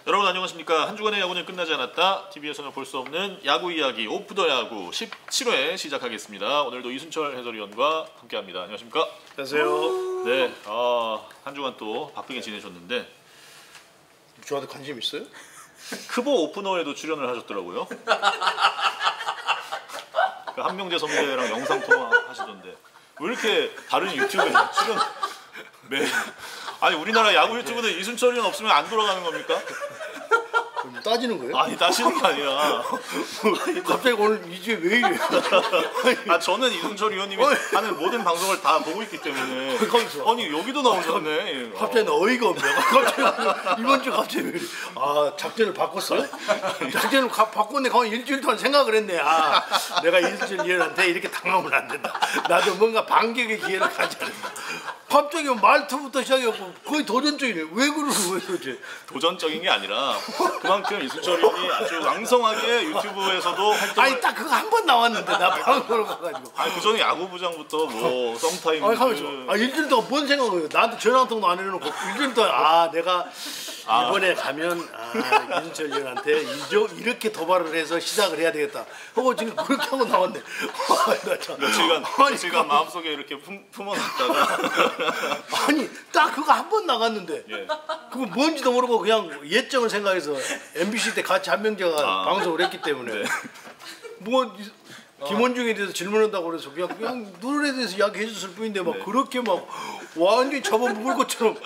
여러분 안녕하십니까. 한 주간의 야구는 끝나지 않았다. TV에서는 볼 수 없는 야구 이야기 오프 더 야구 17회 시작하겠습니다. 오늘도 이순철 해설위원과 함께합니다. 안녕하십니까. 안녕하세요. 네, 한 주간 또 바쁘게 지내셨는데 저한테 관심 있어요? 크보 오프너에도 출연을 하셨더라고요. 그 한명재 선배랑 영상 통화 하시던데 왜 이렇게 다른 유튜브에 출연 아니 우리나라 야구 유튜브는 이순철 위원 없으면 안 돌아가는 겁니까? 그럼 따지는 거예요? 아니 따지는 게 아니라 갑자기 오늘 이 주에 왜 이래요? 저는 이순철 위원님이 하는 모든 방송을 다 보고 있기 때문에 아니 여기도 나오셨네. 갑자기 나 어이가 없네. 갑자기 이번 주 갑자기 왜 이래? 작전을 바꿨어요? 작전을 바꿨네. 가만 일주일 동안 생각을 했네. 내가 이순철 위원한테 이렇게 당하면 안 된다. 나도 뭔가 반격의 기회를 가져야 된다. 갑자기 말투부터 시작해갖고 거의 도전적이네. 왜 그러지? 도전적인 게 아니라 그만큼 이순철 위원이 아주 왕성하게 유튜브에서도 활동을... 아니 딱 그거 한 번 나왔는데 나 방송을 가가지고. 아니 그 전에 야구부장부터 뭐 썸타임. 일주일 동안 뭔 생각을 해요? 나한테 전화 한 통도 안 해놓고 일주일 동안 내가 이번에 가면 이순철 위원한테 이렇게 도발을 해서 시작을 해야 되겠다. 하고 지금 그렇게 하고 나왔네. 며칠간 마음속에 이렇게 품어놨다가 아니 딱 그거 한 번 나갔는데 그거 뭔지도 모르고 그냥 예정을 생각해서 MBC 때 같이 한명재가 방송을 했기 때문에 뭐 김원중에 대해서 질문한다고 그래서 그냥 노래에 대해서 이야기해 줬을 뿐인데 막 그렇게 막 완전히 잡아먹을 것처럼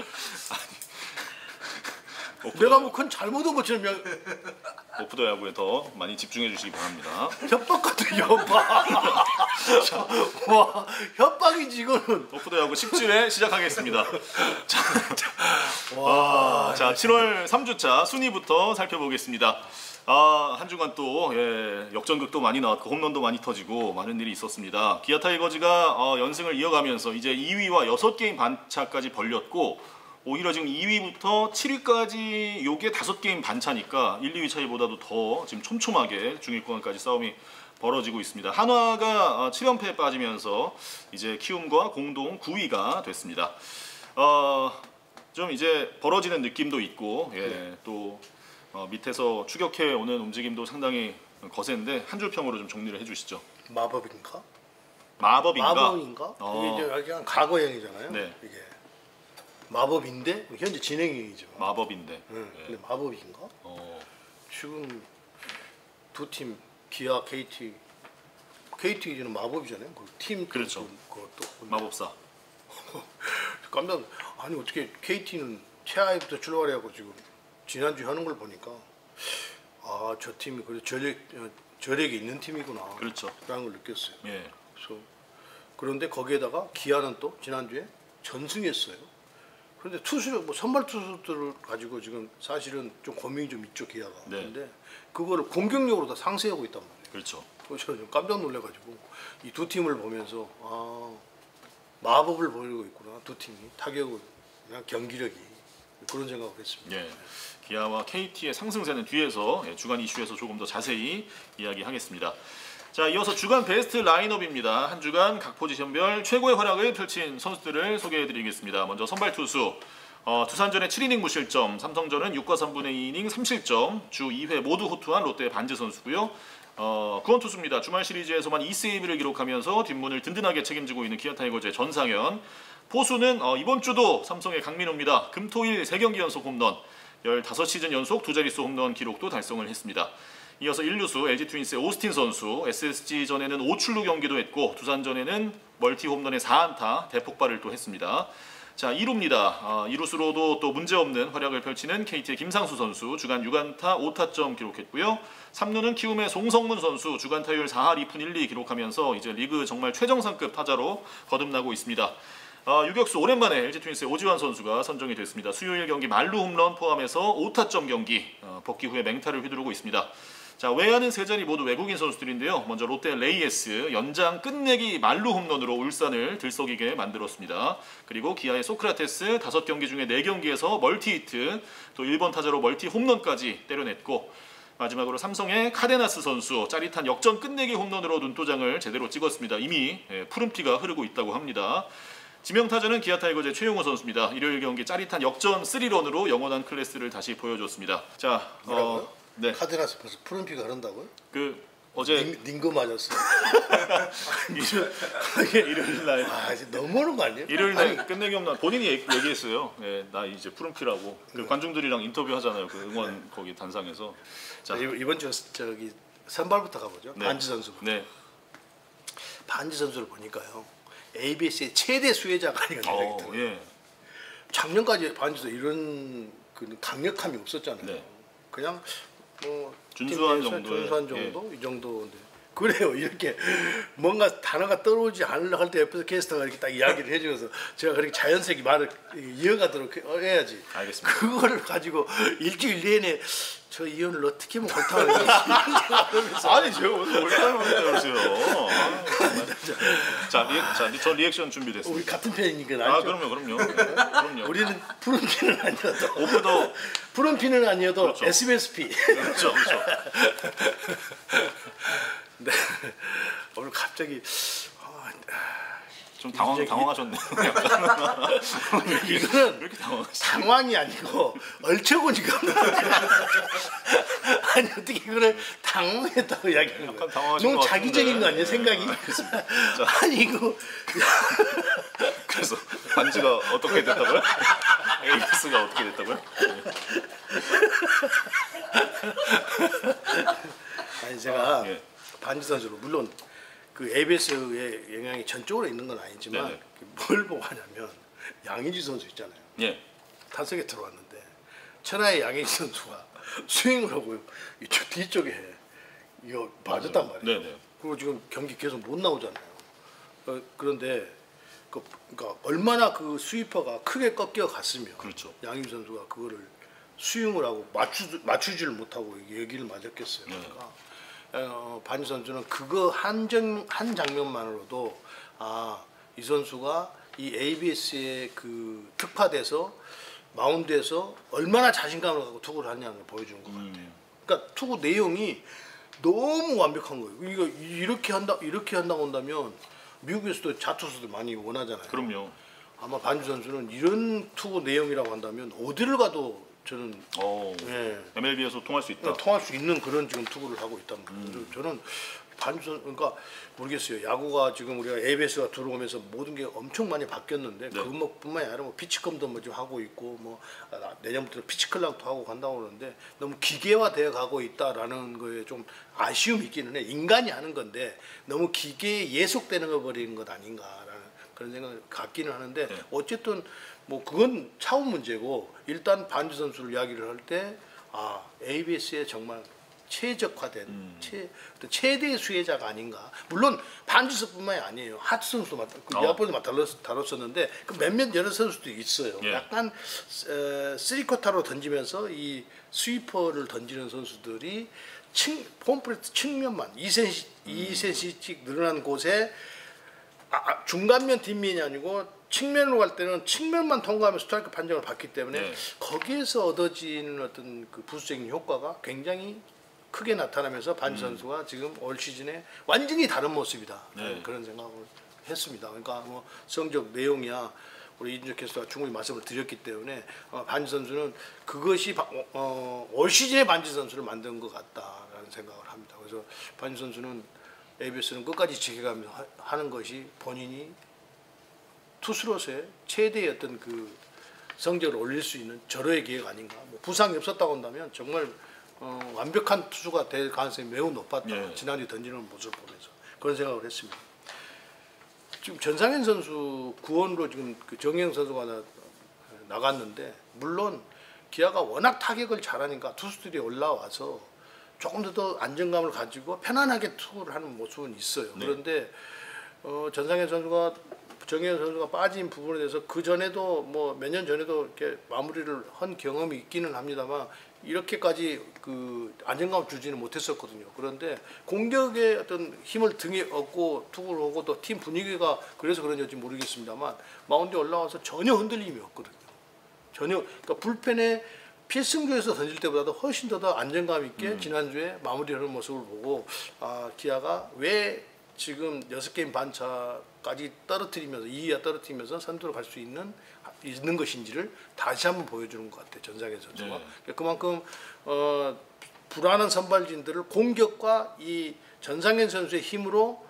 내가 뭐 큰 잘못한 것처럼 그냥 오프 더 야구에 더 많이 집중해 주시기 바랍니다. 협박 같은 협박. 와 협박이지 이거는. 오프 더 야구 17회 시작하겠습니다. 자 7월 3주차 순위부터 살펴보겠습니다. 한 주간 또 역전극도 많이 나왔고 홈런도 많이 터지고 많은 일이 있었습니다. 기아 타이거즈가 연승을 이어가면서 이제 2위와 6게임 반차까지 벌렸고 오히려 지금 2위부터 7위까지 요게 5게임 반차니까 1, 2위 차이보다도 더 지금 촘촘하게 중위권까지 싸움이 벌어지고 있습니다. 한화가 7연패에 빠지면서 이제 키움과 공동 9위가 됐습니다. 좀 이제 벌어지는 느낌도 있고 또 밑에서 추격해 오는 움직임도 상당히 거센데 한 줄 평으로 좀 정리를 해주시죠. 마법인가? 마법인가? 이게 이제 약간 과거형이잖아요. 네. 이게 마법인데 현재 진행형이죠. 마법인데. 근데 마법인가? 지금 두 팀 기아, KT는 마법이잖아요. 그 팀 그렇죠. 그것도 마법사. 깜짝 아니 어떻게 KT는 최하위부터 출발해갖고 지금 지난주에 하는 걸 보니까 저 팀이 그래 저력이 있는 팀이구나. 그렇죠. 라는 걸 느꼈어요. 예. 그런데 거기에다가 기아는 또 지난주에 전승했어요. 그런데 투수를 선발 투수들을 가지고 지금 사실은 좀 고민이 좀 있죠 기아가. 그런데 그거를 공격력으로 다 상쇄하고 있단 말이에요. 그렇죠. 그래서 좀 깜짝 놀래가지고 이 두 팀을 보면서 마법을 보이고 있구나. 두 팀이 타격을 그냥 경기력이 그런 생각을 했습니다. 기아와 KT의 상승세는 뒤에서 주간 이슈에서 조금 더 자세히 이야기하겠습니다. 자, 이어서 주간 베스트 라인업입니다. 한 주간 각 포지션별 최고의 활약을 펼친 선수들을 소개해드리겠습니다. 먼저 선발 투수 두산전에 7이닝 무실점, 삼성전은 6과 3분의 2이닝 3실점, 주 2회 모두 호투한 롯데의 반지 선수고요. 구원 투수입니다. 주말 시리즈에서만 2세이브를 기록하면서 뒷문을 든든하게 책임지고 있는 기아 타이거즈의 전상현. 포수는 이번 주도 삼성의 강민호입니다. 금토일 3경기 연속 홈런, 15시즌 연속 두 자릿수 홈런 기록도 달성을 했습니다. 이어서 1루수 LG 트윈스의 오스틴 선수, SSG전에는 5출루 경기도 했고 두산전에는 멀티 홈런의 4안타 대폭발을 또 했습니다. 자, 2루입니다. 2루수로도 또 문제없는 활약을 펼치는 KT의 김상수 선수, 주간 6안타 5타점 기록했고요. 3루는 키움의 송성문 선수, 주간 타율 4할 2푼 1리 기록하면서 이제 리그 정말 최정상급 타자로 거듭나고 있습니다. 유격수 오랜만에 LG 트윈스의 오지환 선수가 선정이 됐습니다. 수요일 경기 만루 홈런 포함해서 5타점 경기, 복귀 후에 맹타를 휘두르고 있습니다. 자, 외야는 세 자리 모두 외국인 선수들인데요. 먼저 롯데 레이에스 연장 끝내기 만루 홈런으로 울산을 들썩이게 만들었습니다. 그리고 기아의 소크라테스 5경기 중에 4경기에서 멀티 히트, 또 1번 타자로 멀티 홈런까지 때려냈고, 마지막으로 삼성의 카데나스 선수 짜릿한 역전 끝내기 홈런으로 눈도장을 제대로 찍었습니다. 이미 푸른피가 흐르고 있다고 합니다. 지명 타자는 기아 타이거즈의 최용호 선수입니다. 일요일 경기 짜릿한 역전 3런으로 영원한 클래스를 다시 보여줬습니다. 자, 네. 카드라스 벌써 푸른피가 흐른다고요? 그 어제 닌거 맞았어. 일요일 날 이제 너무하는 거 아니에요? 일요일 날 끝내기 없나 본인이 얘기했어요. 네, 나 이제 푸른피라고. 그 관중들이랑 인터뷰 하잖아요. 그 응원 거기 단상에서. 자, 이번 주 저기 선발부터 가보죠. 네. 반지 선수. 네. 반지 선수를 보니까요. ABS의 최대 수혜자가 아닌가 생각이 들어요. 예. 작년까지 반지도 이런 그 강력함이 없었잖아요. 네. 그냥 뭐 준수한 팀 내에서 정도의, 준수한 정도 이 정도인데 그래요. 이렇게 뭔가 단어가 떠오르지 않으려 할 때 옆에서 캐스터가 이렇게 딱 이야기를 해주면서 제가 그렇게 자연스럽게 말을 이어가도록 해야지. 알겠습니다. 그거를 가지고 일주일 내내 저 이혼을 어떻게 하면 옳다고 아니 제가 무슨 올타임을 그러세요. 자, 저 리액션 준비됐습니다. 우리 같은 편이니까 아, 알죠? 그럼요. 그럼요. 우리는 푸른 피는 아니어도 오프 더 푸른 피는 아니어도 그렇죠. SBSP. 그렇죠. 네. 오늘 갑자기 좀 당황하셨네요. 이거는 왜 이렇게 당황하시죠? 당황이 아니고 얼처구니까. 아니 어떻게 이거를 당황했다고 이야기하는 약간 거야? 당황하신 너무 것 자기적인 같은데. 거 아니야 생각이? 아니 이거 그래서 반지가 어떻게 됐다고요? ABS가 어떻게 됐다고요? 아니 제가 예. 반지 선수로 물론 그 ABS의 영향이 전적으로 있는 건 아니지만 네네. 뭘 보고 하냐면 양의지 선수 있잖아요. 예. 타석에 들어왔는데 천하의 양의지 선수가 스윙을 하고 이쪽 뒤쪽에 이거 맞았단 말이에요. 네네. 그리고 지금 경기 계속 못 나오잖아요. 그런데 그러니까 얼마나 그 스위퍼가 크게 꺾여 갔으면 그렇죠. 양의지 선수가 그거를 스윙을 하고 맞추지를 못하고 여기를 맞았겠어요. 네. 그러니까 반지 선수는 그거 한 장면만으로도 이 선수가 이 ABS에 그 특파돼서 마운드에서 얼마나 자신감을 갖고 투구를 하냐는 걸 보여주는 것 같아요. 그러니까 투구 내용이 너무 완벽한 거예요. 이거 이렇게 한다고 한다면 미국에서도 자투수들 많이 원하잖아요. 그럼요. 아마 반지 선수는 이런 투구 내용이라고 한다면 어디를 가도 저는 MLB에서 통할 수 있다. 통할 수 있는 그런 지금 투구를 하고 있다는 거예요. 저는 반지 선수 그러니까 모르겠어요. 야구가 지금 우리가 ABS가 들어오면서 모든 게 엄청 많이 바뀌었는데 네. 그것뿐만이 아니라 뭐 피치컴도 뭐 지금 하고 있고 뭐 내년부터 피치클락도 하고 간다고 그러는데 너무 기계화되어 가고 있다라는 거에 좀 아쉬움이 있기는 해. 인간이 하는 건데 너무 기계에 예속되는 거 버리는 것 아닌가라는 그런 생각을 갖기는 하는데 네. 어쨌든 뭐 그건 차원 문제고 일단 반지 선수를 이야기를 할 때 ABS에 정말 최적화된 최대의 수혜자가 아닌가. 물론 반지선뿐만이 아니에요. 하트 선수도 몇번도 다뤘었는데 그 몇몇 여러 선수도 있어요. 예. 약간 3쿼터로 던지면서 이 스위퍼를 던지는 선수들이 홈플레이트 측면만 2cm씩 늘어난 곳에 중간면 뒷면이 아니고 측면으로 갈 때는 측면만 통과하면 스트라이크 판정을 받기 때문에 네. 거기에서 얻어지는 어떤 그 부수적인 효과가 굉장히 크게 나타나면서 반지 선수가 지금 올 시즌에 완전히 다른 모습이다. 네. 그런 생각을 했습니다. 그러니까 뭐 성적 내용이야 우리 이준석 캐스터가 충분히 말씀을 드렸기 때문에 반지 선수는 그것이 올 시즌의 반지 선수를 만든 것 같다라는 생각을 합니다. 그래서 반지 선수는 ABS는 끝까지 지켜가면서 하는 것이 본인이 투수로서의 최대의 어떤 그 성적을 올릴 수 있는 절호의 기회가 아닌가. 뭐 부상이 없었다고 한다면 정말 완벽한 투수가 될 가능성이 매우 높았다. 네. 지난주 던지는 모습을 보면서 그런 생각을 했습니다. 지금 전상현 선수 구원으로 지금 그 정영 선수가 나갔는데 물론 기아가 워낙 타격을 잘하니까 투수들이 올라와서 조금 더 안정감을 가지고 편안하게 투구를 하는 모습은 있어요. 네. 그런데 전상현 선수가 정현 선수가 빠진 부분에 대해서 그 전에도 뭐 몇 년 전에도 이렇게 마무리를 한 경험이 있기는 합니다만 이렇게까지 그 안정감을 주지는 못했었거든요. 그런데 공격의 어떤 힘을 등에 얻고 투구를 하고 또 팀 분위기가 그래서 그런지 모르겠습니다만 마운드에 올라와서 전혀 흔들림이 없거든요. 전혀 그러니까 불펜에 필승조에서 던질 때보다도 훨씬 더 안정감 있게 지난주에 마무리하는 모습을 보고 기아가 왜 지금 6게임 반차가 이하까지 떨어뜨리면서 2위 떨어뜨리면서 선두로 갈 수 있는 것인지를 다시 한번 보여주는 것 같아요. 전상현 선수가. 네. 그만큼 불안한 선발진들을 공격과 이 전상현 선수의 힘으로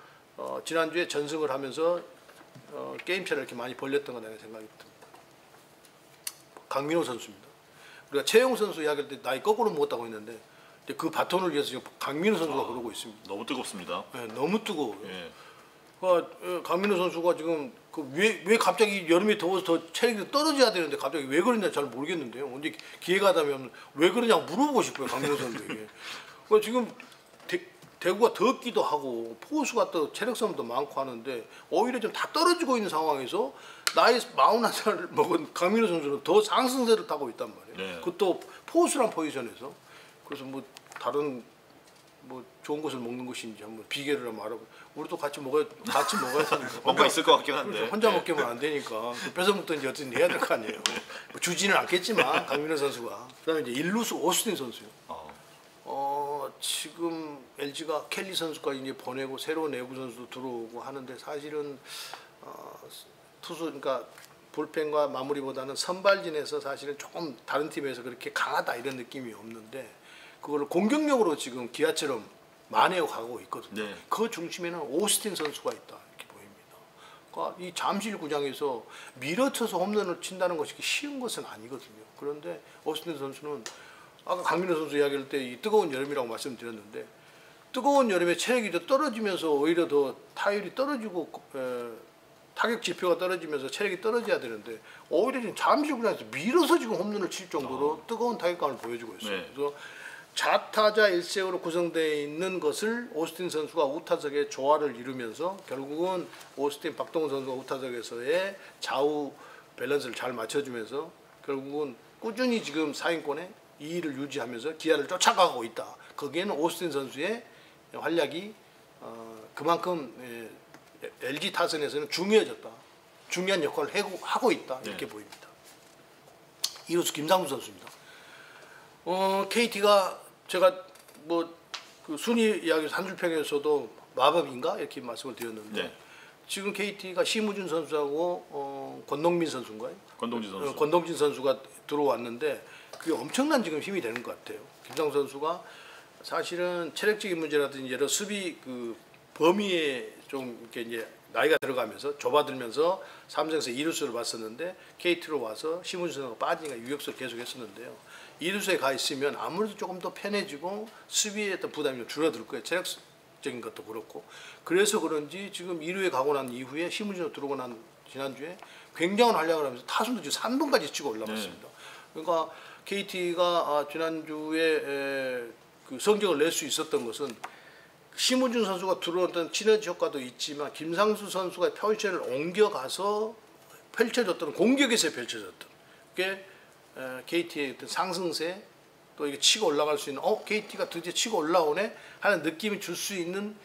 지난주에 전승을 하면서 게임차를 이렇게 많이 벌렸던 거라는 생각이 듭니다. 강민호 선수입니다. 우리가 최영 선수 이야기할 때 나이 거꾸로 먹었다고 했는데 그 바톤을 위해서 지금 강민호 선수가 그러고 있습니다. 너무 뜨겁습니다. 네, 너무 뜨거워요. 예. 강민호 선수가 지금 왜 갑자기 여름이 더워서 더 체력이 떨어져야 되는데 갑자기 왜 그러냐 잘 모르겠는데요. 언제 기회가 되면 왜 그러냐고 물어보고 싶어요. 강민호 선수에게. 지금 대구가 덥기도 하고 포수가 또 체력성도 많고 하는데 오히려 좀 다 떨어지고 있는 상황에서 나이 41살 먹은 강민호 선수는 더 상승세를 타고 있단 말이에요. 네. 그것도 포수란 포지션에서. 그래서 뭐 다른 뭐 좋은 것을 먹는 것인지 한번 비결을 한번 알아보. 우리도 같이 먹어야 되니까. 뭔가 있을 것 같긴 한데. 그렇죠. 혼자 먹기만 안 되니까 뺏어 먹든지 어쨌든 해야 될 거 아니에요. 뭐 주지는 않겠지만 강민호 선수가. 그다음에 이제 일루수 오스틴 선수요. 지금 LG가 켈리 선수까지 이제 보내고 새로운 내부 선수도 들어오고 하는데 사실은 투수 그러니까 불펜과 마무리보다는 선발진에서 사실은 조금 다른 팀에서 그렇게 강하다 이런 느낌이 없는데 그걸 공격력으로 지금 기아처럼 만회해 가고 있거든요. 네. 그 중심에는 오스틴 선수가 있다 이렇게 보입니다. 그러니까 이 잠실 구장에서 밀어쳐서 홈런을 친다는 것이 쉬운 것은 아니거든요. 그런데 오스틴 선수는 아까 강민호 선수 이야기할 때 이 뜨거운 여름이라고 말씀드렸는데 뜨거운 여름에 체력이 더 떨어지면서 오히려 더 타율이 떨어지고 타격 지표가 떨어지면서 체력이 떨어져야 되는데 오히려 지금 잠실 구장에서 밀어서 지금 홈런을 칠 정도로 뜨거운 타격감을 보여주고 있어요. 네. 그래서 좌타자 1세으로 구성되어 있는 것을 오스틴 선수가 우타석에 조화를 이루면서 결국은 오스틴 박동원 선수가 우타석에서의 좌우 밸런스를 잘 맞춰주면서 결국은 꾸준히 지금 상위권에 2위를 유지하면서 기아를 쫓아가고 있다. 거기에는 오스틴 선수의 활약이 그만큼 LG 타선에서는 중요해졌다. 중요한 역할을 하고 있다. 이렇게 네. 보입니다. 이루수 김상수 선수입니다. KT가 제가 뭐 그 순위 이야기 한 줄평에서도 마법인가 이렇게 말씀을 드렸는데 네. 지금 KT가 심우준 선수하고 권동민 선수인가요? 권동진 선수. 권동진 선수가 들어왔는데 그게 엄청난 지금 힘이 되는 것 같아요. 김상수 선수가 사실은 체력적인 문제라든지 여러 수비 그 범위에 좀 이렇게 이제 나이가 들어가면서 좁아들면서 삼성에서 이루수를 봤었는데 KT로 와서 심우준 선수가 빠지니까 유격수를 계속 했었는데요. 이루수에 가 있으면 아무래도 조금 더 편해지고 수비에 어떤 부담이 좀 줄어들 거예요. 체력적인 것도 그렇고. 그래서 그런지 지금 2루에 가고 난 이후에 심우준으로 들어오고 난 지난주에 굉장한 활약을 하면서 타순도 지금 3번까지 치고 올라갔습니다. 그러니까 KT가 지난주에 그 성적을 낼 수 있었던 것은 심우준 선수가 들어왔던 시너지 효과도 있지만 김상수 선수가 포지션을 옮겨가서 펼쳐졌던 공격에서 펼쳐졌던 그게 KT의 어떤 상승세 또 이게 치고 올라갈 수 있는 KT가 드디어 치고 올라오네 하는 느낌이 줄 수 있는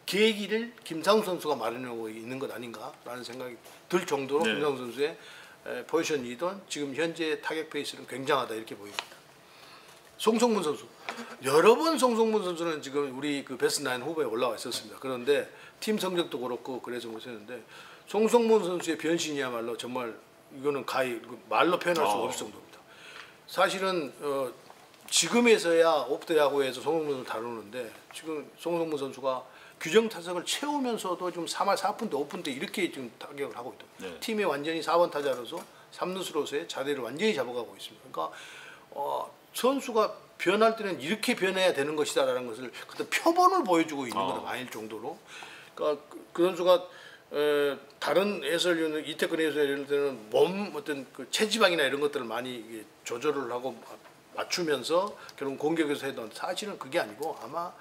계기를 김상수 선수가 마련하고 있는 것 아닌가라는 생각이 들 정도로 네. 김상수 선수의 포지션 이동 지금 현재 타격 페이스는 굉장하다 이렇게 보입니다. 송성문 선수 여러 번 송성문 선수는 지금 우리 그 베스트 나인 후보에 올라와 있었습니다. 그런데 팀 성적도 그렇고 그래서 못했는데 송성문 선수의 변신이야말로 정말 이거는 말로 표현할 수가 없을 정도입니다. 사실은 지금에서야 오프더 야구에서 송성문 선수를 다루는데 지금 송성문 선수가 규정 타석을 채우면서도 지금 3할 4푼대 5푼대 이렇게 지금 타격을 하고 있다. 네. 팀이 완전히 4번 타자로서 3루수로서의 자리를 완전히 잡아가고 있습니다. 그러니까 선수가 변할 때는 이렇게 변해야 되는 것이다라는 것을 그때 표본을 보여주고 있는 것도 아닐 정도로 그러니까 그 선수가 다른 해설위원 이태근 해설위원들은 몸 어떤 그 체지방이나 이런 것들을 많이 조절을 하고 맞추면서 결국 공격에서 해도 사실은 그게 아니고 아마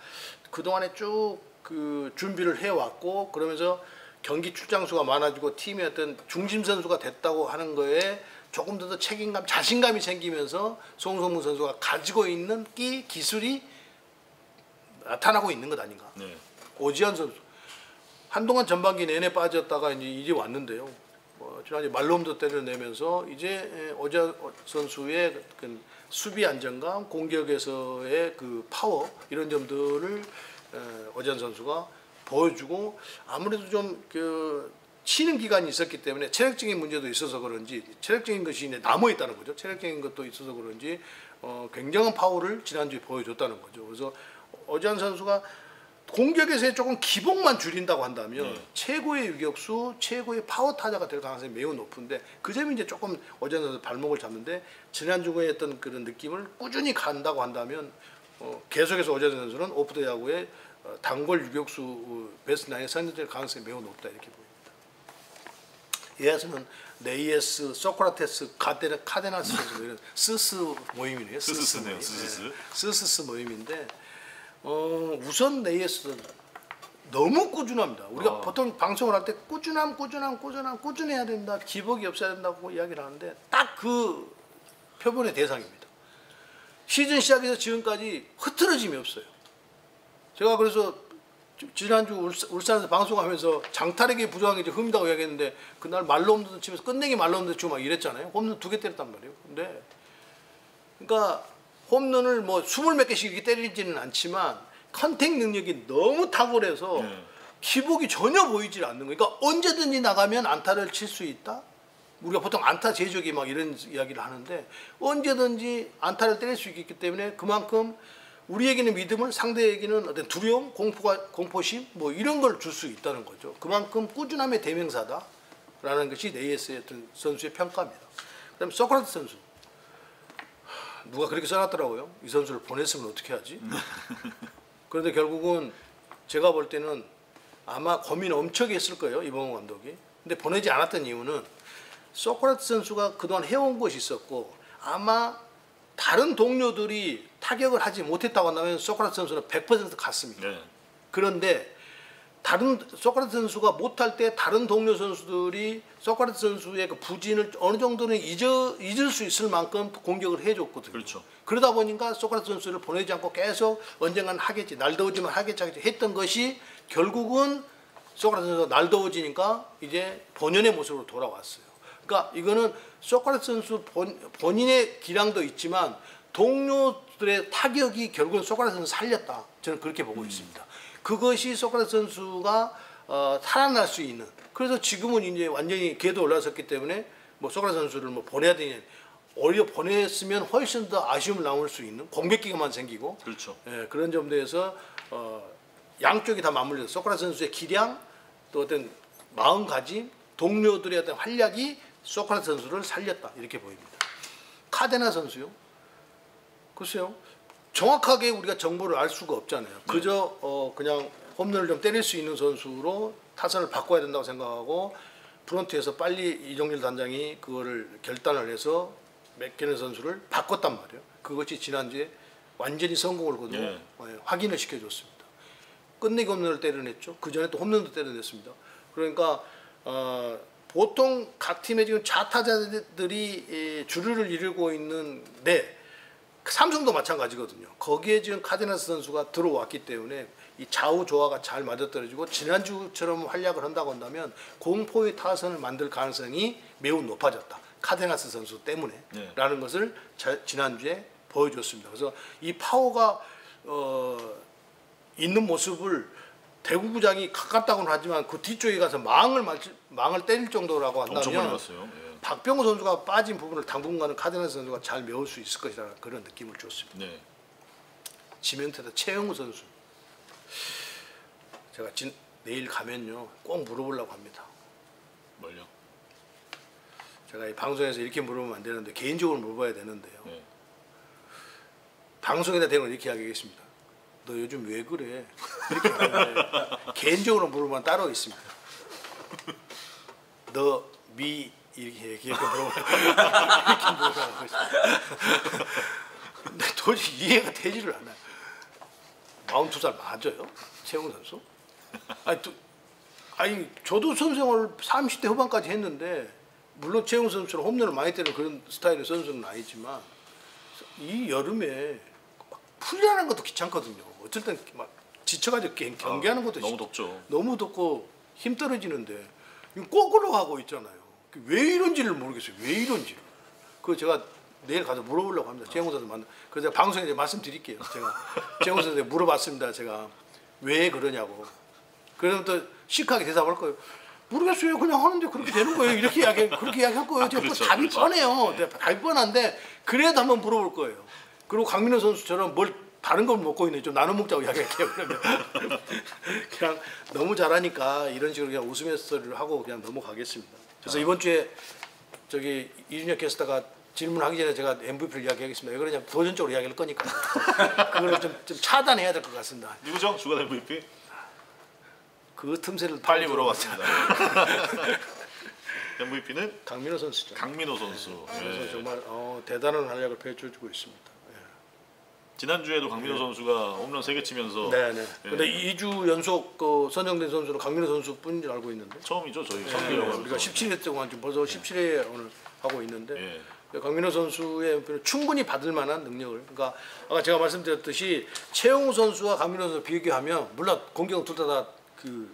그 동안에 쭉 그 준비를 해왔고 그러면서 경기 출장수가 많아지고 팀의 어떤 중심 선수가 됐다고 하는 거에 조금 더 책임감, 자신감이 생기면서 송성문 선수가 가지고 있는 기술이 나타나고 있는 것 아닌가. 네. 오지환 선수 한동안 전반기 내내 빠졌다가 이제 왔는데요. 지난해 말롬도 때려내면서 이제 오지환 선수의 그 수비 안정감, 공격에서의 그 파워 이런 점들을 오지환 선수가 보여주고 아무래도 좀 그 쉬는 기간이 있었기 때문에 체력적인 문제도 있어서 그런지 체력적인 것이 이제 남아 있다는 거죠. 체력적인 것도 있어서 그런지 굉장한 파워를 지난주에 보여줬다는 거죠. 그래서 오지환 선수가 공격에서의 조금 기복만 줄인다고 한다면 최고의 유격수, 최고의 파워 타자가 될 가능성이 매우 높은데 그 점이 이제 조금 오지환 선수 발목을 잡는데 지난주에 했던 그런 느낌을 꾸준히 간다고 한다면 계속해서 오지환 선수는 오프더 야구의 단골 유격수 베스트 나인에 선정될 가능성이 매우 높다 이렇게 보입니다. 예에서는 네이에스, 소크라테스, 카데나스 선수 이런 스스 모임이네요. 스스네요. 스스. 스스 모임인데 우선 네이에스는 너무 꾸준합니다. 우리가 보통 방송을 할 때 꾸준해야 된다. 기복이 없어야 된다고 이야기를 하는데 딱 그 표본의 대상입니다. 시즌 시작해서 지금까지 흐트러짐이 없어요. 제가 그래서 지난주 울산에서 방송하면서 장타력이 부족한 게 이제 흠이다고 이야기했는데 그날 말로 없는 치면서 끝내기 말로 없는 치고 막 이랬잖아요. 홈런 2개 때렸단 말이에요. 근데 그러니까 홈런을 뭐 20몇 개씩 이렇게 때리지는 않지만 컨택 능력이 너무 탁월해서 기복이 전혀 보이질 않는 거예요. 그러니까 언제든지 나가면 안타를 칠 수 있다. 우리가 보통 안타 제조기 막 이런 이야기를 하는데 언제든지 안타를 때릴 수 있기 때문에 그만큼 우리에게는 믿음을 상대에게는 어떤 두려움, 공포심 뭐 이런 걸 줄 수 있다는 거죠. 그만큼 꾸준함의 대명사다라는 것이 네이에스의 어떤 선수의 평가입니다. 그다음에 소크라테스 선수 누가 그렇게 써놨더라고요. 이 선수를 보냈으면 어떻게 하지? 그런데 결국은 제가 볼 때는 아마 고민 엄청 했을 거예요. 이범호 감독이. 근데 보내지 않았던 이유는 소크라테스 선수가 그동안 해온 것이 있었고 아마 다른 동료들이 타격을 하지 못했다고 한다면 소크라테스 선수는 100% 갔습니다. 네. 그런데 다른 소크라테스 선수가 못할 때 다른 동료 선수들이 소크라테스 선수의 그 부진을 어느 정도는 잊을 수 있을 만큼 공격을 해줬거든요. 그렇죠. 그러다 보니까 소크라테스 선수를 보내지 않고 계속 언젠가는 하겠지, 날 더우지만 하겠지 했던 것이 결국은 소크라테스 선수가 날 더워지니까 이제 본연의 모습으로 돌아왔어요. 그러니까 이거는 소크라테스 선수 본인의 기량도 있지만 동료들의 타격이 결국은 소크라테스 선수를 살렸다. 저는 그렇게 보고 있습니다. 그것이 소크라테스 선수가 살아날 수 있는. 그래서 지금은 이제 완전히 궤도 올라섰기 때문에 뭐 소크라테스 선수를 뭐 보내야 되냐. 오히려 보냈으면 훨씬 더 아쉬움을 남을 수 있는 공백기만 생기고. 그렇죠. 예, 그런 점에서 양쪽이 다 맞물려서 소크라테스 선수의 기량 또 어떤 마음가짐 동료들의 어떤 활약이 소크라테스 선수를 살렸다 이렇게 보입니다. 카데나 선수요. 글쎄요. 정확하게 우리가 정보를 알 수가 없잖아요. 그저 그냥 홈런을 좀 때릴 수 있는 선수로 타선을 바꿔야 된다고 생각하고 프런트에서 빨리 이정일 단장이 그거를 결단을 해서 맥케넨 선수를 바꿨단 말이에요. 그것이 지난주에 완전히 성공을 거두고 확인을 시켜줬습니다. 끝내기 홈런을 때려냈죠. 그 전에 또 홈런도 때려냈습니다. 그러니까 보통 각 팀의 지금 좌타자들이 주류를 이루고 있는데 삼성도 마찬가지거든요. 거기에 지금 카데나스 선수가 들어왔기 때문에 이 좌우 조화가 잘 맞아떨어지고 지난주처럼 활약을 한다고 한다면 공포의 타선을 만들 가능성이 매우 높아졌다. 카데나스 선수 때문에 라는 것을 지난주에 보여줬습니다. 그래서 이 파워가 있는 모습을 대구구장이 가깝다고는 하지만 그 뒤쪽에 가서 망을 때릴 정도라고 한다면 박병호 선수가 빠진 부분을 당분간은 카데나스 선수가 잘 메울 수 있을 것이라는 그런 느낌을 줬습니다. 네. 지멘트에다 최영우 선수 제가 내일 가면요 꼭 물어보려고 합니다. 뭘요? 제가 이 방송에서 이렇게 물어보면 안 되는데 개인적으로 물어봐야 되는데요. 방송에다 대고 이렇게 이야기하겠습니다. 너 요즘 왜 그래? 이렇게 하는데 개인적으로 물어보면 따로 있습니다. 너 이렇게 물어보라고 했습니다. 근데 도저히 이해가 되지를 않아요. 42살 맞아요? 최영우 선수? 아니 저도 선수생활 30대 후반까지 했는데 물론 최영우 선수처럼 홈런을 많이 때리는 그런 스타일의 선수는 아니지만 이 여름에 막 훈련하는 것도 귀찮거든요. 어쩔 땐 막 지쳐가지고 경기하는 것도 너무 덥죠. 너무 덥고 힘 떨어지는데 거꾸로 하고 있잖아요. 왜 이런지를 모르겠어요. 왜 이런지. 그거 제가 내일 가서 물어보려고 합니다. 최영우 선수 만나. 그래서 제가 방송에 말씀드릴게요. 제가 최영우 선수한테 물어봤습니다. 제가 왜 그러냐고. 그러면 또 시크하게 대답할 거예요. 모르겠어요. 그냥 하는데 그렇게 되는 거예요. 그렇게 이야기할 거예요. 제가 그렇죠, 답이 그렇죠. 뻔해요. 답이 뻔한데 그래도 한번 물어볼 거예요. 그리고 강민호 선수처럼 뭘 다른 걸 먹고 있네. 좀 나눠 먹자고 이야기할게요. 그러면 그냥 너무 잘하니까 이런 식으로 그냥 웃으면서를 하고 그냥 넘어가겠습니다. 그래서 이번 주에 저기 이준혁 캐스터가 질문하기 전에 제가 MVP를 이야기하겠습니다. 왜 그러냐면 도전적으로 이야기할 거니까 그걸 좀 차단해야 될 것 같습니다. 누구죠? 주간 MVP? 그 틈새를 빨리 물어봤습니다. MVP는 강민호 선수죠. 강민호 선수. 그래서 예. 정말 대단한 활약을 펼쳐주고 있습니다. 지난주에도 강민호 선수가 홈런 3개 치면서 네네. 예. 근데 2주 연속 선정된 선수는 강민호 선수뿐인 줄 알고 있는데. 처음이죠 저희. 우리가 17회 동안 지금 벌써 17회 오늘 하고 있는데 예. 강민호 선수의 충분히 받을 만한 능력을. 그러니까 아까 제가 말씀드렸듯이 최용우 선수와 강민호 선수 비교하면 물론 공격 둘 다 그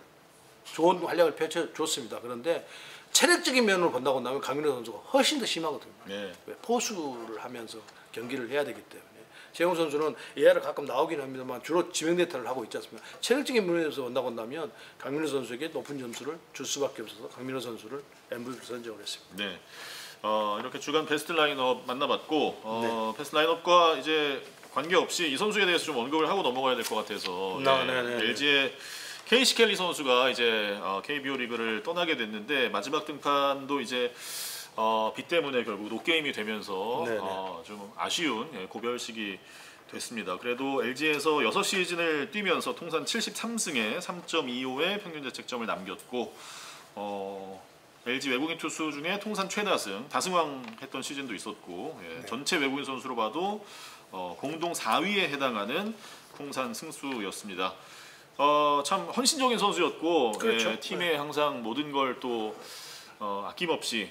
좋은 활약을 펼쳐줬습니다. 그런데 체력적인 면으로 본다고 한다면 강민호 선수가 훨씬 더 심하거든요. 예. 포수를 하면서 경기를 해야 되기 때문에. 최용우 선수는 예야를 가끔 나오긴 합니다만 주로 지명 대타를 하고 있지 않습니까? 체력적인 면에서 본다고 한다면 강민호 선수에게 높은 점수를 줄 수밖에 없어서 강민호 선수를 MVP 선정을 했습니다. 네. 이렇게 주간 베스트 라인업 만나봤고 베스트 라인업과 이제 관계없이 이 선수에 대해서 좀 언급을 하고 넘어가야 될 것 같아서 LG의 케이시 켈리 선수가 이제 KBO 리그를 떠나게 됐는데 마지막 등판도 이제 비 때문에 결국 노게임이 되면서 좀 아쉬운 고별식이 됐습니다. 그래도 LG에서 6시즌을 뛰면서 통산 73승에 3.25의 평균 자책점을 남겼고 LG 외국인 투수 중에 통산 최다승, 다승왕 했던 시즌도 있었고 전체 외국인 선수로 봐도 공동 4위에 해당하는 통산 승수였습니다. 참 헌신적인 선수였고 그렇죠. 팀에 항상 모든 걸 또 아낌없이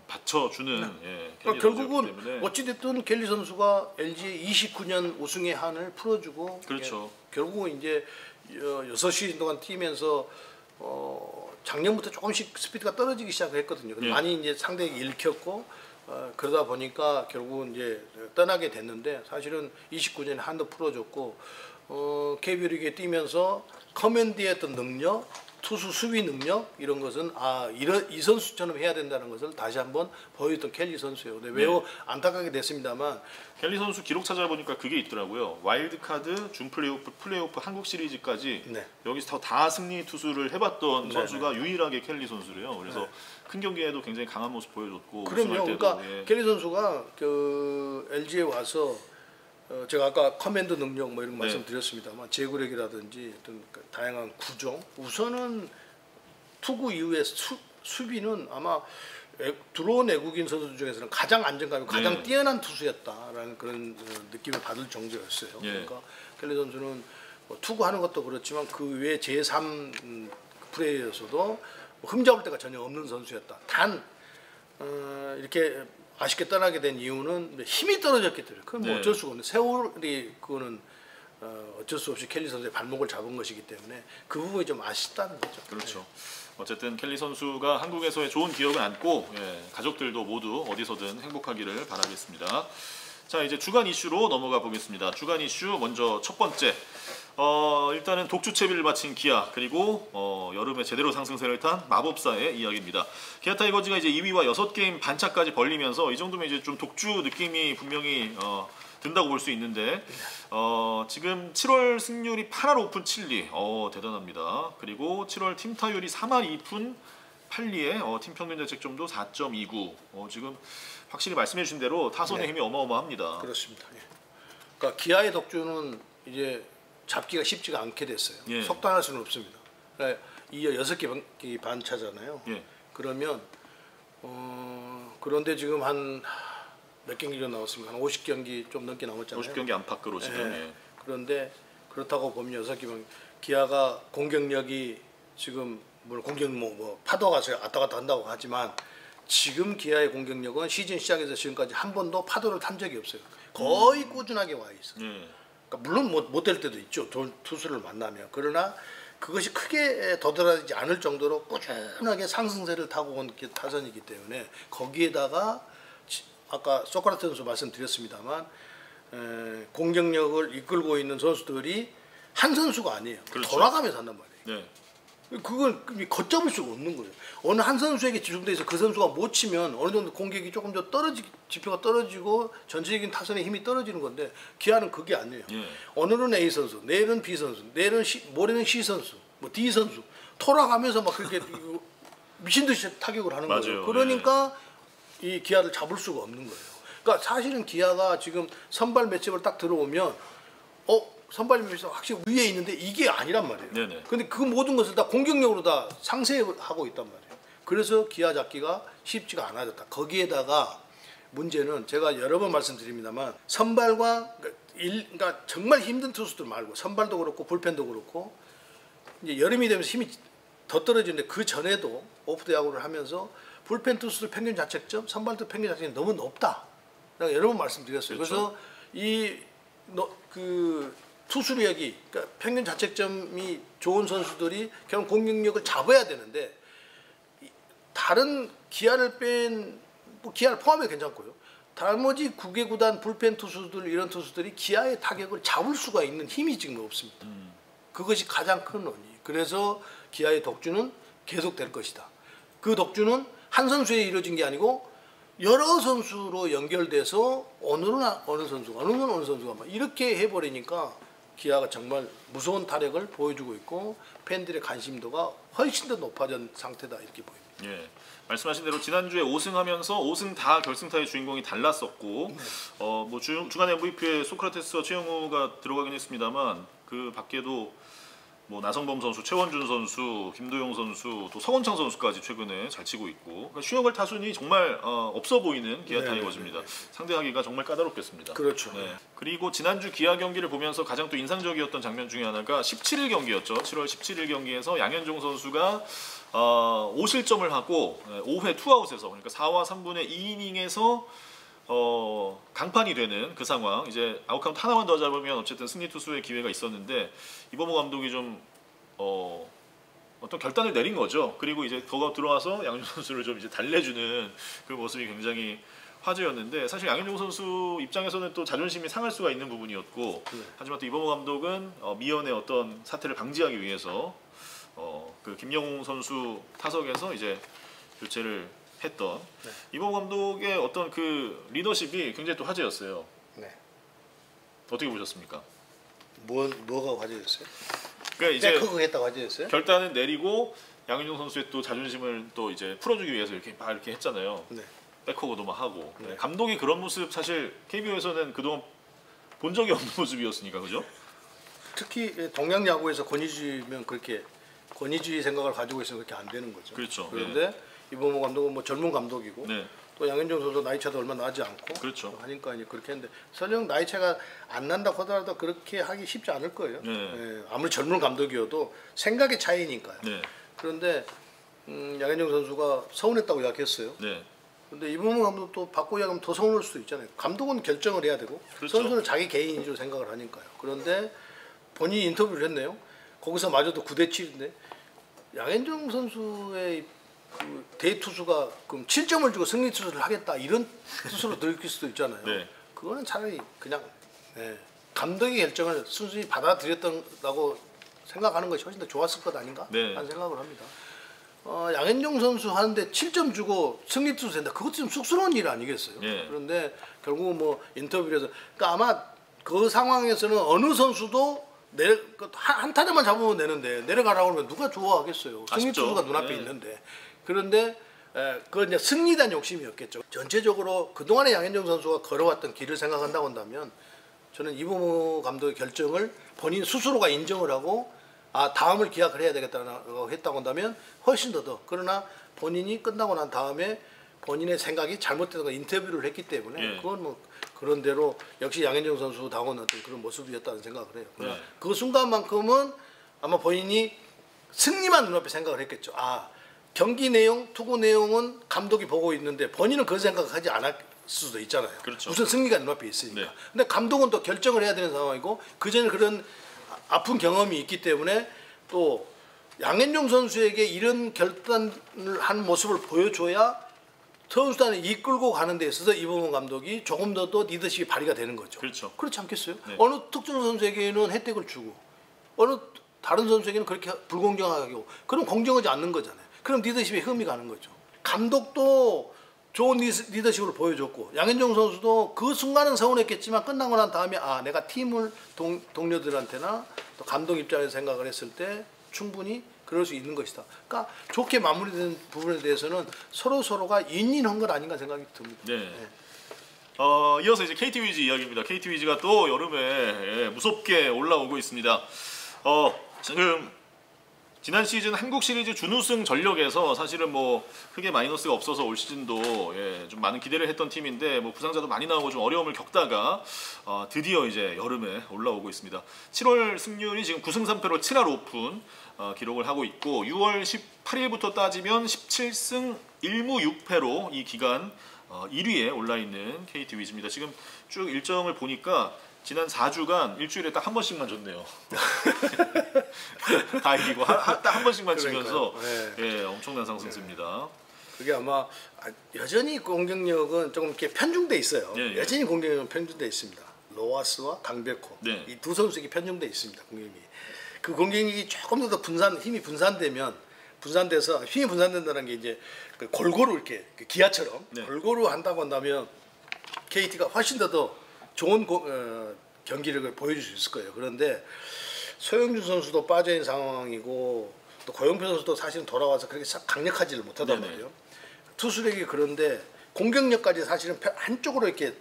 받쳐주는 그러니까 결국은 어찌됐든 켈리 선수가 LG 29년 우승의 한을 풀어주고 그렇죠. 결국은 이제 6시즌 동안 뛰면서 작년부터 조금씩 스피드가 떨어지기 시작했거든요. 근데 많이 이제 상대에게 읽혔고 그러다 보니까 결국은 이제 떠나게 됐는데 사실은 29년에 한도 풀어줬고 KBO 리그에 뛰면서 커맨드의 어떤 능력, 투수 수비 능력 이런 것은 이 선수처럼 해야 된다는 것을 다시 한번 보여줬던 켈리 선수예요. 근데 매우 안타깝게 됐습니다만 켈리 선수 기록 찾아보니까 그게 있더라고요. 와일드카드, 준플레이오프, 한국 시리즈까지 여기서 다 승리 투수를 해봤던 선수가 유일하게 켈리 선수래요. 그래서 큰 경기에도 굉장히 강한 모습 보여줬고 그럼요. 그러니까 켈리 선수가 그 LG에 와서 제가 아까 커맨드 능력 뭐 이런 거 말씀드렸습니다만 제구력이라든지 어떤 다양한 구종 우선은 투구 이후에 수비는 아마 들어온 외국인 선수 중에서는 가장 안정감이 가장 뛰어난 투수였다라는 그런 느낌을 받을 정도였어요. 그러니까 켈리 선수는 뭐 투구하는 것도 그렇지만 그 외 제3 플레이에서도 흠잡을 데가 전혀 없는 선수였다. 단 이렇게 아쉽게 떠나게 된 이유는 힘이 떨어졌기 때문에 그건 뭐 어쩔 수가 없는 세월이 그거는 어쩔 수 없이 켈리 선수의 발목을 잡은 것이기 때문에 그 부분이 좀 아쉽다는 거죠. 그렇죠. 어쨌든 켈리 선수가 한국에서의 좋은 기억을 안고 가족들도 모두 어디서든 행복하기를 바라겠습니다. 자 이제 주간 이슈로 넘어가 보겠습니다. 주간 이슈 먼저 첫 번째 일단은 독주 채비를 마친 기아 그리고 여름에 제대로 상승세를 탄 마법사의 이야기입니다. 기아 타이거즈가 이제 2위와 6게임 반차까지 벌리면서 이 정도면 이제 좀 독주 느낌이 분명히 든다고 볼 수 있는데 지금 7월 승률이 8할 5푼 7리 대단합니다. 그리고 7월 팀 타율이 3할 2푼 8리에 팀 평균 자책점도 4.29 지금 확실히 말씀해 주신 대로 타선의 힘이 어마어마합니다. 그렇습니다. 그러니까 기아의 독주는 이제 잡기가 쉽지가 않게 됐어요. 속단할 수는 없습니다. 이어 6개 반 차잖아요. 그러면 그런데 지금 한 몇 경기가 나왔습니까? 한 50경기 좀 넘게 남았잖아요. 50경기 안팎으로 지금. 그런데 그렇다고 보면 6개 기아가 공격력이 지금 물론 공격 뭐 파도가 왔다 갔다 한다고 하지만 지금 기아의 공격력은 시즌 시작에서 지금까지 한 번도 파도를 탄 적이 없어요. 거의 꾸준하게 와 있어요. 그러니까 물론 못 될 때도 있죠. 투수를 만나면. 그러나 그것이 크게 더듬어지지 않을 정도로 꾸준하게 상승세를 타고 온 타선이기 때문에 거기에다가 아까 소크라테스 선수 말씀드렸습니다만 공격력을 이끌고 있는 선수들이 한 선수가 아니에요. 돌아가면서 한단 말이에요. 그건 걷잡을 수가 없는 거예요. 어느 한 선수에게 집중돼 있어 그 선수가 못 치면 어느 정도 공격이 조금 더 지표가 떨어지고 전체적인 타선의 힘이 떨어지는 건데 기아는 그게 아니에요. 오늘은 A 선수, 내일은 B 선수, 모레는 C 선수, 뭐 D 선수 돌아가면서 막 그렇게 미친 듯이 타격을 하는 거예요. 그러니까 이 기아를 잡을 수가 없는 거예요. 그러니까 사실은 기아가 지금 선발 매치업을 딱 들어오면 선발 매치업 확실히 위에 있는데 이게 아니란 말이에요. 근데 그 모든 것을 다 공격력으로 다 상쇄하고 있단 말이에요. 그래서 기아 잡기가 쉽지가 않아졌다. 거기에다가 문제는 제가 여러 번 말씀드립니다만 선발과 그러니까 정말 힘든 투수들 말고 선발도 그렇고 불펜도 그렇고 이제 여름이 되면서 힘이 더 떨어지는데 그 전에도 오프대 야구를 하면서 불펜 투수들 평균 자책점, 선발도 평균 자책점이 너무 높다. 제가 여러 번 말씀드렸어요. 그래서 그 투수력이 그러니까 평균 자책점이 좋은 선수들이 결국 공격력을 잡아야 되는데 다른 기아를 뭐 기아를 포함해 괜찮고요. 나머지 9개 구단 불펜 투수들 이런 투수들이 기아의 타격을 잡을 수가 있는 힘이 지금 없습니다. 그것이 가장 큰 원인. 그래서 기아의 독주는 계속될 것이다. 그 독주는 한 선수에 이루어진 게 아니고 여러 선수로 연결돼서 오늘은 어느 선수가 오늘은 어느 선수가 막 이렇게 해버리니까 기아가 정말 무서운 타력을 보여주고 있고 팬들의 관심도가 훨씬 더 높아진 상태다 이렇게 보입니다. 예, 말씀하신 대로 지난주에 5승하면서 5승 다 결승타의 주인공이 달랐었고 뭐 주간 MVP에 소크라테스와 최영우가 들어가긴 했습니다만 그 밖에도 뭐 나성범 선수, 최원준 선수, 김도영 선수, 또 서건창 선수까지 최근에 잘 치고 있고 그러니까 슈어걸 타순이 정말 없어 보이는 기아 타이거즈입니다. 상대하기가 정말 까다롭겠습니다. 그렇죠. 네. 그리고 지난주 기아 경기를 보면서 가장 또 인상적이었던 장면 중에 하나가 17일 경기였죠. 7월 17일 경기에서 양현종 선수가 5실점을 하고 5회 투아웃에서 그러니까 4와 3분의 2이닝에서 강판이 되는 그 상황. 이제 아웃카운트 하나만 더 잡으면 어쨌든 승리 투수의 기회가 있었는데 이범호 감독이 좀 어떤 결단을 내린 거죠. 그리고 이제 더 들어와서 양현종 선수를 좀 이제 달래주는 그 모습이 굉장히 화제였는데 사실 양현종 선수 입장에서는 또 자존심이 상할 수가 있는 부분이었고 하지만 또 이범호 감독은 미연의 어떤 사태를 방지하기 위해서 그 김영웅 선수 타석에서 이제 교체를 했던 이범호 감독의 어떤 그 리더십이 굉장히 또 화제였어요. 네. 어떻게 보셨습니까? 뭐가 화제였어요? 그러니까 이제 백허그했다고 화제였어요? 결단을 내리고 양현종 선수의 또 자존심을 또 이제 풀어주기 위해서 이렇게 막 이렇게 했잖아요. 백허그도 막 하고 감독이 그런 모습 사실 KBO에서는 그동안 본 적이 없는 모습이었으니까 그죠? 특히 동양 야구에서 권위주의면 그렇게 권위주의 생각을 가지고 있으면 그렇게 안 되는 거죠. 그렇죠. 그런데 이범호 감독은 뭐 젊은 감독이고 또 양현종 선수 나이 차도 얼마 나지 않고 하니까 이제 그렇게 했는데 설령 나이 차가 안 난다 하더라도 그렇게 하기 쉽지 않을 거예요. 아무리 젊은 감독이어도 생각의 차이니까요. 그런데 양현종 선수가 서운했다고 이야기했어요. 근데 이범호 감독도 바꿔 이야기하면 더 서운할 수도 있잖아요. 감독은 결정을 해야 되고 선수는 자기 개인 위주로 생각을 하니까요. 그런데 본인이 인터뷰를 했네요. 거기서 마저도 9대 7인데 양현종 선수의 그 대투수가 그럼 7점을 주고 승리 투수를 하겠다 이런 뜻으로 들릴 수도 있잖아요. 그거는 차라리 그냥 감독의 결정을 순순히 받아들였다고 생각하는 것이 훨씬 더 좋았을 것 아닌가 하는 생각을 합니다. 양현종 선수 하는데 7점 주고 승리 투수 된다. 그것도 좀 쑥스러운 일 아니겠어요? 그런데 결국 뭐 인터뷰에서 그러니까 아마 그 상황에서는 어느 선수도 한 타자만 잡으면 되는데 내려가라고 하면 누가 좋아하겠어요. 승리 투수가 눈앞에 있는데. 그런데 그건 이제 승리단 욕심이었겠죠. 전체적으로 그동안의 양현종 선수가 걸어왔던 길을 생각한다고 한다면 저는 이범호 감독의 결정을 본인 스스로가 인정을 하고 다음을 기약을 해야 되겠다고 했다고 한다면 훨씬 더 그러나 본인이 끝나고 난 다음에 본인의 생각이 잘못된 거 인터뷰를 했기 때문에 그건 뭐 그런 대로 역시 양현종 선수다운 어떤 그런 모습이었다는 생각을 해요. 그러나 그 순간만큼은 아마 본인이 승리만 눈앞에 생각을 했겠죠. 경기 내용, 투구 내용은 감독이 보고 있는데 본인은 그런 생각하지 않을 수도 있잖아요. 우선 승리가 눈앞에 있으니까. 근데 감독은 또 결정을 해야 되는 상황이고 그전에 그런 아픈 경험이 있기 때문에 또 양현종 선수에게 이런 결단을 한 모습을 보여줘야 선수단을 이끌고 가는 데 있어서 이범호 감독이 조금 더 리더십이 발휘가 되는 거죠. 그렇지 않겠어요? 어느 특정 선수에게는 혜택을 주고 어느 다른 선수에게는 그렇게 불공정하게 하고 그럼 공정하지 않는 거잖아요. 그럼 리더십에 흠이 가는 거죠. 감독도 좋은 리더십을 보여줬고 양현종 선수도 그 순간은 서운했겠지만 끝나고 난 다음에 내가 팀을 동료들한테나 또 감독 입장에서 생각을 했을 때 충분히 그럴 수 있는 것이다. 그러니까 좋게 마무리된 부분에 대해서는 서로가 윈윈한 것 아닌가 생각이 듭니다. 네. 네. 이어서 이제 KT 위즈 이야기입니다. KT 위즈가 또 여름에 무섭게 올라오고 있습니다. 지금 지난 시즌 한국 시리즈 준우승 전력에서 사실은 뭐 크게 마이너스가 없어서 올 시즌도 좀 많은 기대를 했던 팀인데 뭐 부상자도 많이 나오고 좀 어려움을 겪다가 드디어 이제 여름에 올라오고 있습니다. 7월 승률이 지금 9승 3패로 7할 오픈 기록을 하고 있고 6월 18일부터 따지면 17승 1무 6패로 이 기간 1위에 올라 있는 KT 위즈입니다. 지금 쭉 일정을 보니까 지난 4주간 일주일에 딱 한 번씩만 졌네요. 다 이기고 딱 한 번씩만 지면서 네. 엄청난 상승세입니다. 그게 아마 여전히 공격력은 조금 이렇게 편중돼 있어요. 네, 여전히 공격력은 편중돼 있습니다. 로하스와 강백호 네. 이 두 선수에게 편중돼 있습니다. 공격력이. 그 공격력이 조금 더 힘이 분산돼서 힘이 분산된다는 게 이제 골고루 이렇게 기아처럼 골고루 한다고 한다면 KT가 훨씬 더 좋은 경기력을 보여줄 수 있을 거예요. 그런데 소영준 선수도 빠져있는 상황이고 또 고영표 선수도 사실은 돌아와서 그렇게 강력하지를 못하단 말이에요. 투수력이 그런데 공격력까지 사실은 한쪽으로 이렇게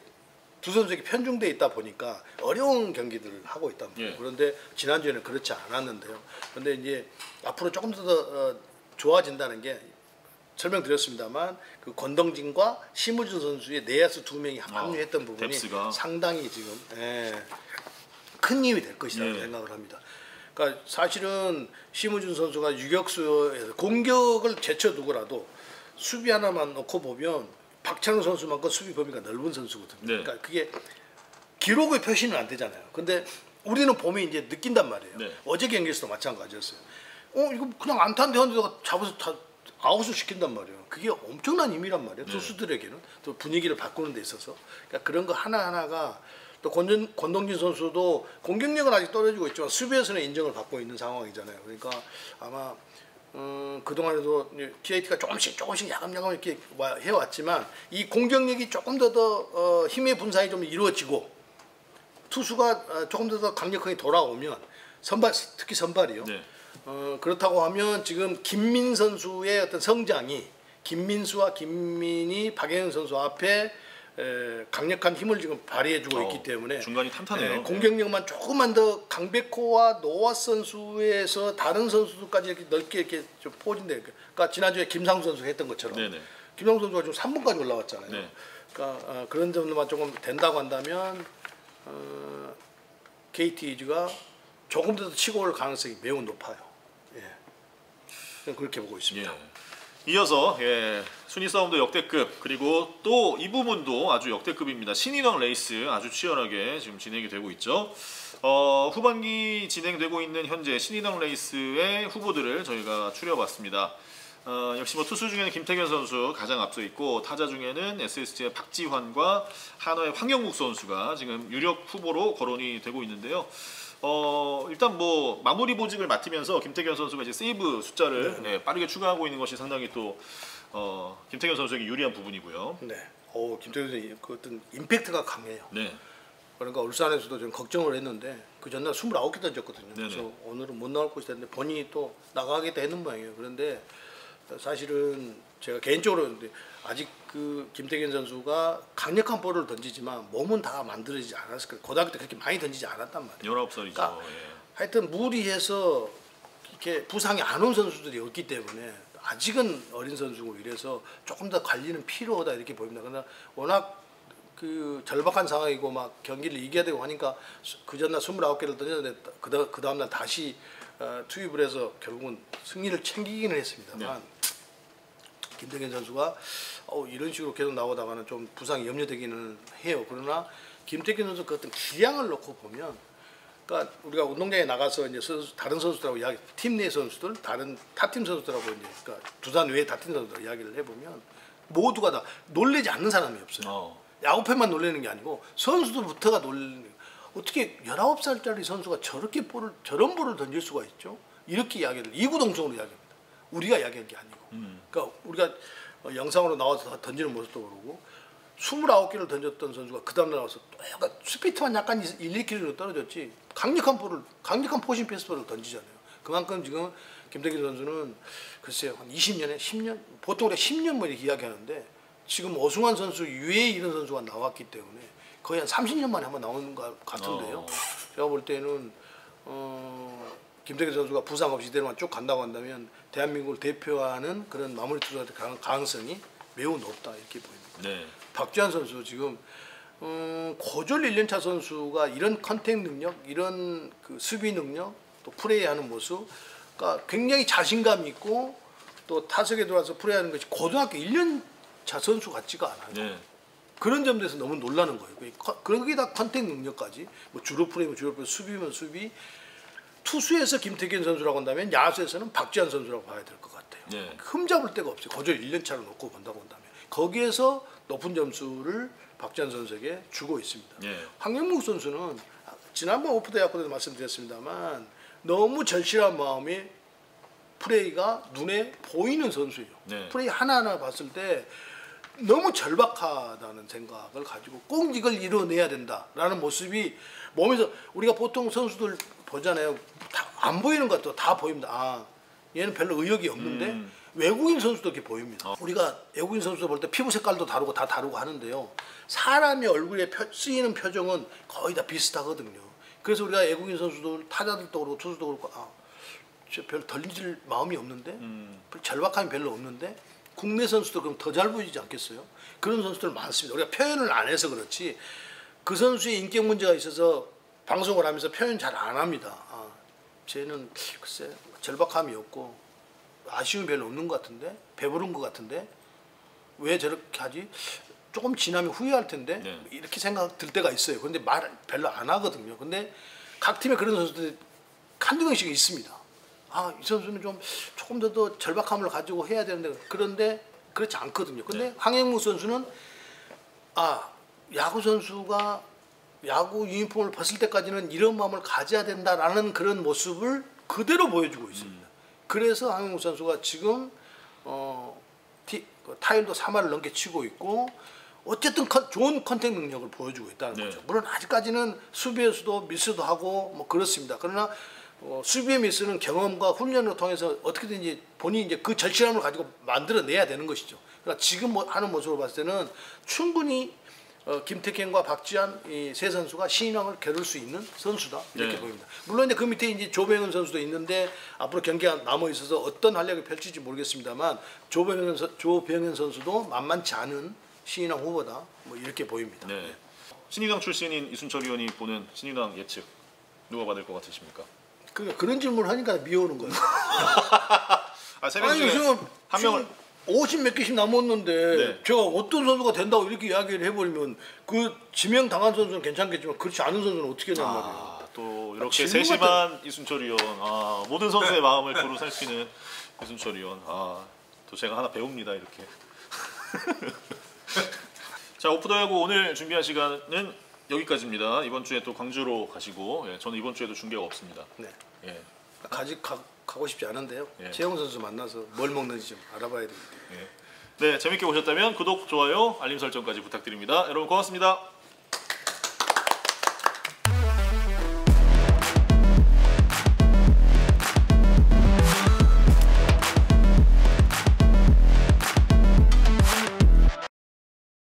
두 선수에게 편중돼 있다 보니까 어려운 경기들을 하고 있단 말이에요. 그런데 지난주에는 그렇지 않았는데요. 그런데 이제 앞으로 조금 더 좋아진다는 게 설명드렸습니다만 그 권동진과 심우준 선수의 내야수 두 명이 합류했던 부분이 뎁스가. 상당히 지금 큰 힘이 될 것이라고 생각을 합니다. 그러니까 사실은 심우준 선수가 유격수에서 공격을 제쳐두고라도 수비 하나만 놓고 보면 박찬호 선수만큼 수비 범위가 넓은 선수거든요. 그러니까 그게 기록의 표시는 안 되잖아요. 근데 우리는 보면 이제 느낀단 말이에요. 어제 경기에서도 마찬가지였어요. 이거 그냥 안타인데 헌데다가 잡아서 다 아웃을 시킨단 말이에요. 그게 엄청난 의미란 말이에요. 투수들에게는 또 분위기를 바꾸는 데 있어서 그러니까 그런 거 하나하나가 또 권동진 선수도 공격력은 아직 떨어지고 있지만 수비에서는 인정을 받고 있는 상황이잖아요. 그러니까 아마 그동안에도 KT가 조금씩 야금야금 이렇게 해왔지만 이 공격력이 조금 더 힘의 분산이 좀 이루어지고 투수가 조금 더 강력하게 돌아오면 특히 선발이요. 그렇다고 하면 지금 김민 선수의 어떤 성장이 김민수와 김민이 박영현 선수 앞에 강력한 힘을 지금 발휘해주고 있기 때문에 중간이 탄탄해요. 공격력만 조금만 더 강백호와 노아 선수에서 다른 선수들까지 이렇게 넓게 이렇게 좀 포진돼. 그러니까 지난주에 김상수 선수가 했던 것처럼 김상수 선수가 지금 3분까지 올라왔잖아요. 그러니까 그런 점들만 조금 된다고 한다면 KT가 조금 더 치고 올 가능성이 매우 높아요. 그렇게 보고 있습니다. 이어서 순위 싸움도 역대급 그리고 또 이 부분도 아주 역대급입니다. 신인왕 레이스 아주 치열하게 지금 진행이 되고 있죠. 후반기 진행되고 있는 현재 신인왕 레이스의 후보들을 저희가 추려봤습니다. 역시 뭐 투수 중에는 김태균 선수 가장 앞서 있고 타자 중에는 SSG의 박지환과 한화의 황영국 선수가 지금 유력 후보로 거론이 되고 있는데요. 일단 뭐 마무리 보직을 맡으면서 김태균 선수가 이제 세이브 숫자를 빠르게 추가하고 있는 것이 상당히 또 김태균 선수에게 유리한 부분이고요. 김태균 선수 그 어떤 임팩트가 강해요. 그러니까 울산에서도 좀 걱정을 했는데 그 전날 29개 던졌거든요. 그래서 오늘은 못 나올 것이 됐는데 본인이 또 나가겠다 했는 모양이에요. 그런데 사실은 제가 개인적으로 아직 그 김태균 선수가 강력한 볼을 던지지만 몸은 다 만들어지지 않았을 거예요. 고등학교 때 그렇게 많이 던지지 않았단 말이에요. 19살이죠. 그러니까 하여튼 무리해서 이렇게 부상이 안 온 선수들이 없기 때문에 아직은 어린 선수고 이래서 조금 더 관리는 필요하다 이렇게 보입니다. 그러나 워낙 그 절박한 상황이고 막 경기를 이겨야 되고 하니까 그 전날 29개를 던졌는데 그 다음날 다시 투입을 해서 결국은 승리를 챙기기는 했습니다만 김태균 선수가 이런 식으로 계속 나오다가는 좀 부상이 염려되기는 해요. 그러나 김태균 선수 그 어떤 기량을 놓고 보면, 그러니까 우리가 운동장에 나가서 이제 다른 선수들하고 이야기, 팀 내 선수들, 다른 타팀 선수들하고 이제 그러니까 두산 외의 타팀 선수들 이야기를 해보면 모두가 다 놀래지 않는 사람이 없어요. 야구팬만 놀래는 게 아니고 선수들부터가 놀래는. 어떻게 19살짜리 선수가 저런 볼을 던질 수가 있죠? 이렇게 이야기를 이구동성으로 이야기합니다. 우리가 이야기한 게 아니고. 그러니까 우리가 영상으로 나와서 다 던지는 모습도 그러고 29개를 던졌던 선수가 그 다음날 나와서 또 약간 스피드만 약간 1-2km로 떨어졌지 강력한 포신 패스볼을 던지잖아요. 그만큼 지금 김태균 선수는 글쎄요 한 20년에 10년 보통 우리가 10년 뭐 이렇게 이야기하는데 지금 오승환 선수 이외에 이런 선수가 나왔기 때문에 거의 한 30년 만에 한번 나오는 것 같은데요. 제가 볼 때는 김태균 선수가 부상 없이 이대로만 쭉 간다고 한다면 대한민국을 대표하는 그런 마무리 투수가 될 가능성이 매우 높다 이렇게 보입니다. 네. 박주환 선수 지금 고졸 1년차 선수가 이런 컨택 능력, 이런 그 수비 능력, 또 플레이하는 모습가 굉장히 자신감 있고 또 타석에 들어와서 플레이하는 것이 고등학교 1년차 선수 같지가 않아요. 네. 그런 점에서 너무 놀라는 거예요. 거기다 컨택 능력까지 뭐 주로 플레이면 주로 플레이, 수비면 수비. 투수에서 김태균 선수라고 한다면 야수에서는 박주환 선수라고 봐야 될 것 같아요. 네. 흠잡을 데가 없어요. 고졸 1년차를 놓고 본다고 한다면. 거기에서 높은 점수를 박주환 선수에게 주고 있습니다. 네. 황영묵 선수는 지난번 오프데이 야구에도 말씀드렸습니다만 너무 절실한 마음이 플레이가 눈에 보이는 선수예요. 네. 플레이 하나하나 봤을 때 너무 절박하다는 생각을 가지고 꼭 이걸 이뤄내야 된다라는 모습이 몸에서 우리가 보통 선수들 보잖아요. 다 안 보이는 것도 다 보입니다. 아, 얘는 별로 의욕이 없는데 외국인 선수도 이렇게 보입니다. 우리가 외국인 선수 볼 때 피부 색깔도 다르고 다 다르고 하는데요. 사람의 얼굴에 쓰이는 표정은 거의 다 비슷하거든요. 그래서 우리가 외국인 선수들 타자들도 그렇고 투수도 그렇고 별 던질 마음이 없는데 별 절박함이 별로 없는데 국내 선수도 그럼 더 잘 보이지 않겠어요? 그런 선수들 많습니다. 우리가 표현을 안 해서 그렇지 그 선수의 인격 문제가 있어서 방송을 하면서 표현 잘 안 합니다. 쟤는 글쎄 절박함이 없고 아쉬움이 별로 없는 것 같은데 배부른 것 같은데 왜 저렇게 하지? 조금 지나면 후회할 텐데 네. 이렇게 생각 들 때가 있어요. 그런데 말 별로 안 하거든요. 근데 각 팀에 그런 선수들이 한두 명씩 있습니다. 이 선수는 조금 더 절박함을 가지고 해야 되는데 그런데 그렇지 않거든요. 근데 네. 황영무 선수는 야구 선수가 야구 유니폼을 벗을 때까지는 이런 마음을 가져야 된다라는 그런 모습을 그대로 보여주고 있습니다. 그래서 황영무 선수가 지금 타율도 3할을 넘게 치고 있고 어쨌든 좋은 컨택 능력을 보여주고 있다는 네. 거죠. 물론 아직까지는 수비에서도 미스도 하고 뭐 그렇습니다. 그러나 수비의 미스는 경험과 훈련을 통해서 어떻게든지 본인이 이제 그 절실함을 가지고 만들어내야 되는 것이죠. 그러니까 지금 하는 모습을 봤을 때는 충분히 김태ken과 박지한 이 세 선수가 신인왕을 겨룰 수 있는 선수다 이렇게 네. 보입니다. 물론 이제 그 밑에 이제 조병현 선수도 있는데 앞으로 경기가 남아 있어서 어떤 활약을 펼칠지 모르겠습니다만 조병현 선수도 만만치 않은 신인왕 후보다 뭐 이렇게 보입니다. 네. 신인왕 출신인 이순철 위원이 보는 신인왕 예측 누가 받을 것 같으십니까? 그런 질문을 하니까 미워오는 거예요. 세 명 중에 지금 한 명을 50 몇 개씩 남았는데 네. 제가 어떤 선수가 된다고 이렇게 이야기를 해버리면 그 지명 당한 선수는 괜찮겠지만 그렇지 않은 선수는 어떻게 되는 말이에요. 또 이렇게 질문 세심한 이순철 위원, 모든 선수의 마음을 두루 살피는 이순철 위원, 또 제가 하나 배웁니다 이렇게. 자, 오프더야구 오늘 준비한 시간은 여기까지입니다. 이번 주에 또 광주로 가시고, 저는 이번 주에도 중계가 없습니다. 네. 예. 가고 싶지 않은데요. 예. 최영 선수 만나서 뭘 먹는지 좀 알아봐야 됩니다. 네, 재밌게 보셨다면 구독, 좋아요, 알림 설정까지 부탁드립니다. 여러분 고맙습니다.